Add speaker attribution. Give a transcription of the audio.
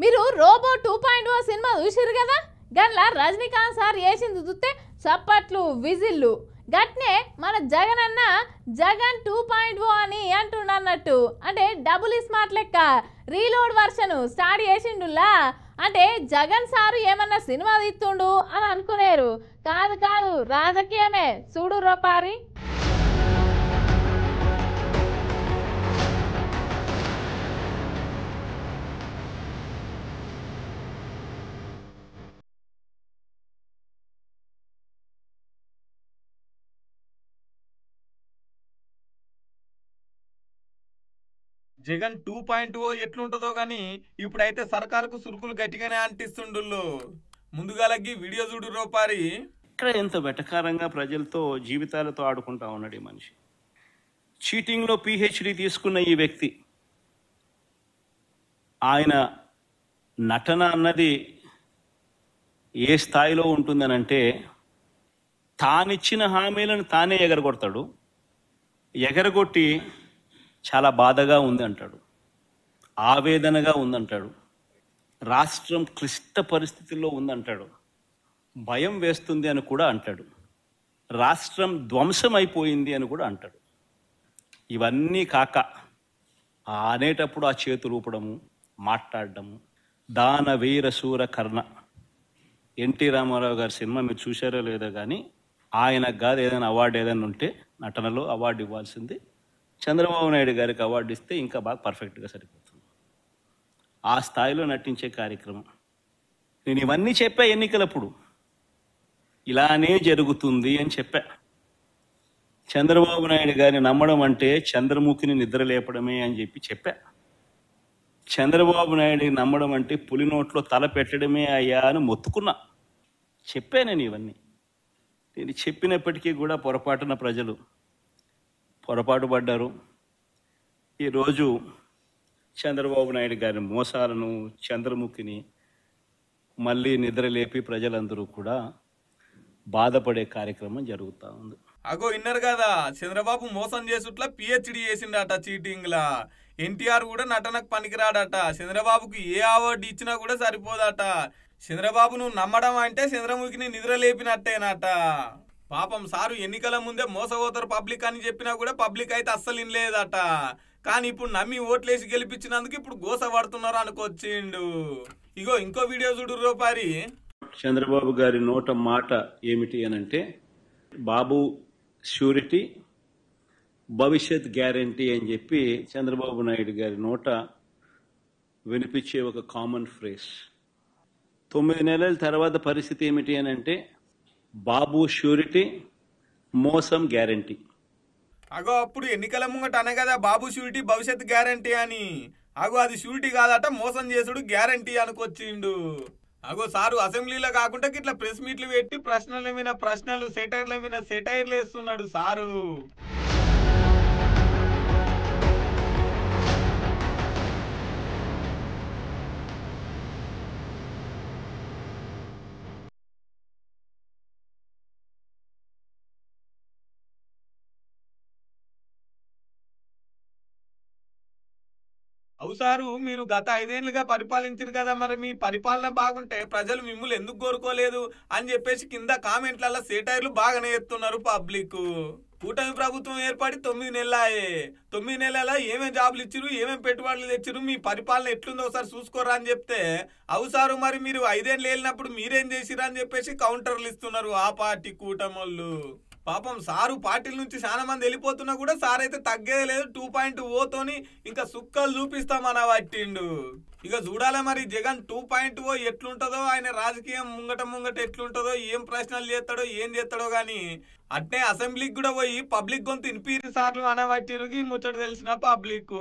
Speaker 1: మీరు robo 2.0 cinema చూసిరు కదా గట్ల రజనీకాంత్ సార్ వేసింది చూస్తే చప్పట్లు విజిల్లు గట్నే మన జగన్ అన్న జగన్ 2.0 అని అంటున్నట్టు అంటే డబుల్ స్మార్ట్ లెక్క రీలోడ్ వర్షన్ స్టార్ట్ చేసిండులా అంటే జగన్ సారు ఏమన్నా సినిమా తీస్తుండు అని అనుకునేరు కాదు కాదు రాజకీయమే చూడు రోపారి
Speaker 2: జగన్ 2.0 ఎట్లుంటుందో కానీ ఇప్పుడైతే సర్కారుకు సురుకులు గట్టిగానే అంటిస్తుండు. ముందుగాలకి వీడియో చూడు రోపారి.
Speaker 3: ఇక్కడ ఎంత వెటకారంగా ప్రజలతో జీవితాలతో ఆడుకుంటా ఉన్నాడు ఈ మనిషి. చీటింగ్లో పిహెచ్డి తీసుకున్న ఈ వ్యక్తి ఆయన నటన అన్నది ఏ స్థాయిలో ఉంటుందనంటే తానిచ్చిన హామీలను తానే ఎగరగొడతాడు. ఎగరగొట్టి చాలా బాధగా ఉంది అంటాడు, ఆవేదనగా ఉందంటాడు, రాష్ట్రం క్లిష్ట పరిస్థితుల్లో ఉందంటాడు, భయం వేస్తుంది అని కూడా అంటాడు, రాష్ట్రం ధ్వంసం అయిపోయింది అని కూడా అంటాడు. ఇవన్నీ కాక అనేటప్పుడు ఆ చేతులు ఊపడము, మాట్లాడడము, దాన వీర శూర కర్ణ. ఎన్టీ రామారావు గారి సినిమా మీరు చూశారో లేదో కానీ ఆయనకు కాదు ఏదైనా అవార్డు ఏదైనా ఉంటే నటనలో అవార్డు ఇవ్వాల్సింది. చంద్రబాబు నాయుడు గారికి అవార్డు ఇస్తే ఇంకా బాగా పర్ఫెక్ట్గా సరిపోతుంది. ఆ స్థాయిలో నటించే కార్యక్రమం. నేను ఇవన్నీ చెప్పా ఎన్నికలప్పుడు, ఇలానే జరుగుతుంది అని చెప్పా. చంద్రబాబు నాయుడు గారిని నమ్మడం అంటే చంద్రముఖిని నిద్ర లేపడమే అని చెప్పా. చంద్రబాబు నాయుడిని నమ్మడం అంటే పులి నోట్లో తల పెట్టడమే అయ్యా అని మొత్తుకున్నా. చెప్పా నేను ఇవన్నీ. నేను చెప్పినప్పటికీ కూడా పొరపాటున ప్రజలు పొరపాటు పడ్డారు. ఈరోజు చంద్రబాబు నాయుడు గారి మోసాలను, చంద్రముఖిని మళ్ళీ నిద్రలేపి ప్రజలందరూ కూడా బాధపడే కార్యక్రమం జరుగుతూ ఉంది.
Speaker 2: అగో ఇన్నర్ కదా, చంద్రబాబు మోసం చేసుట్లా పిహెచ్డి చేసిండట చీటింగ్ లా. ఎన్టీఆర్ కూడా నటనకు పనికిరాడట. చంద్రబాబుకు ఏ అవార్డు ఇచ్చినా కూడా సరిపోదట. చంద్రబాబు నువ్వు నమ్మడం అంటే చంద్రముఖిని నిద్ర లేపినట్టేనట. పాపం సారు ఎన్నికల ముందే మోసపోతారు పబ్లిక్ అని చెప్పినా కూడా పబ్లిక్ అయితే అస్సలు ఇనలేదట. కానీ ఇప్పుడు నమ్మి ఓట్లేసి గెలిపించినందుకు ఇప్పుడు గోస పడుతున్నారు అనుకొచ్చిండు. ఇగో ఇంకో వీడియో చూడు రోపారి.
Speaker 3: చంద్రబాబు గారి నోట మాట ఏమిటి అనంటే బాబు ష్యూరిటీ, భవిష్యత్ గ్యారంటీ అని చెప్పి చంద్రబాబు నాయుడు గారి నోట వినిపించే ఒక కామన్ ఫ్రేజ్. 9 నెలల తర్వాత పరిస్థితి ఏమిటి అని అంటే బాబు ష్యూరిటీ, మోసం గ్యారంటీ.
Speaker 2: అగో అప్పుడు ఎన్నికల ముంగట అనే కదా బాబు షూరిటీ భవిష్యత్ గ్యారంటీ అని. అగో అది షూరిటీ కాదట, మోసం చేసుడు గ్యారంటీ అనుకొచ్చిండు. అగో సారు అసెంబ్లీలో కాకుండా ఇట్లా ప్రెస్ మీట్లు పెట్టి ప్రశ్నల మీద ప్రశ్నలు, సెటైర్ల మీద సెటైర్లు వేస్తున్నాడు సారు. అవుసారు మీరు గత 5 ఏళ్లుగా పరిపాలించారు కదా, మరి మీ పరిపాలన బాగుంటే ప్రజలు మిమ్మల్ని ఎందుకు కోరుకోలేదు అని చెప్పేసి కింద కామెంట్లలో సెటైర్లు బాగానే ఎత్తున్నారు పబ్లిక్. కూటమి ప్రభుత్వం ఏర్పడి 9 నెలలాయే. 9 నెలల ఏమేం జాబులు ఇచ్చిరు, ఏమేం పెట్టుబడులు తెచ్చిరు, మీ పరిపాలన ఎట్లుందో ఒకసారి చూసుకోరా అని చెప్తే అవుసారు మరి మీరు 5 ఏళ్ళు వెళ్ళినప్పుడు మీరేం చేసిరు అని చెప్పేసి కౌంటర్లు ఇస్తున్నారు ఆ పార్టీ కూటమోళ్ళు. పాపం సారు పార్టీల నుంచి చాలా మంది వెళ్ళిపోతున్నా కూడా సార్ అయితే తగ్గేదే లేదు. 2.0తోని ఇంకా సుక్కలు చూపిస్తామని పట్టిండు. ఇక చూడాలి మరి జగన్ 2.0 ఎట్లుంటుందో, ఆయన రాజకీయం ముంగట ఎట్లుంటుందో, ఏం ప్రశ్నలు చేస్తాడో ఏం చేస్తాడో గానీ అట్నే అసెంబ్లీకి కూడా పోయి పబ్లిక్ గొంతు ఇనిపిరి సార్లు అనబట్టిరుకి ముచ్చట తెలిసిన పబ్లిక్.